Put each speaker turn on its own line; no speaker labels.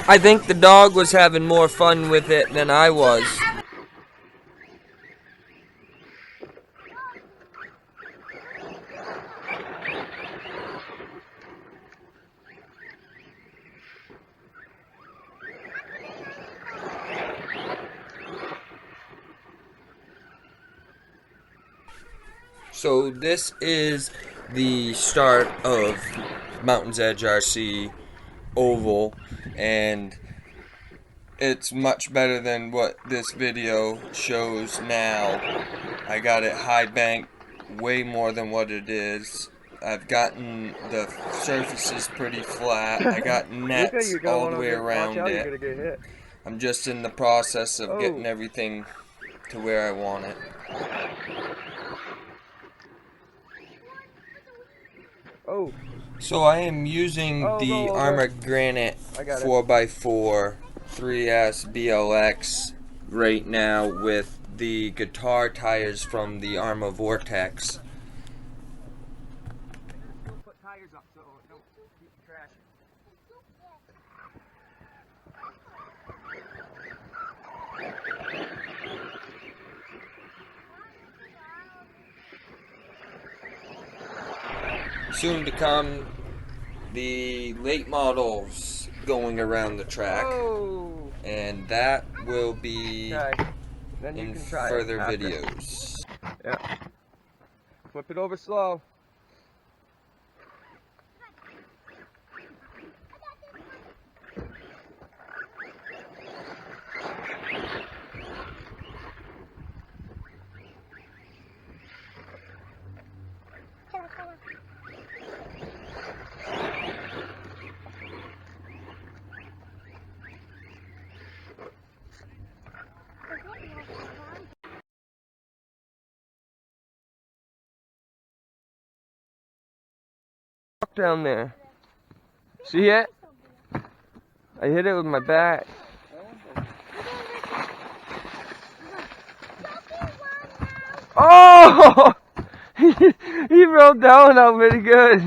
I think the dog was having more fun with it than I was. So this is the start of Mountain's Edge RC Oval, and it's much better than what this video shows now. I got it high banked way more than what it is. I've gotten the surfaces pretty flat. I got nets all the way around it. I'm just in the process of getting everything to where I want it. So I am using the Armor Granite 4x4 3S BLX right now with the guitar tires from the Armor Vortex.
Put tires up so it don't keep crashing.
Soon to come, the late models going around the track, and that will be in further videos.
Yeah. Flip it over slow. Down there. See it? I hit it with my bat. Oh! He rolled down out pretty good.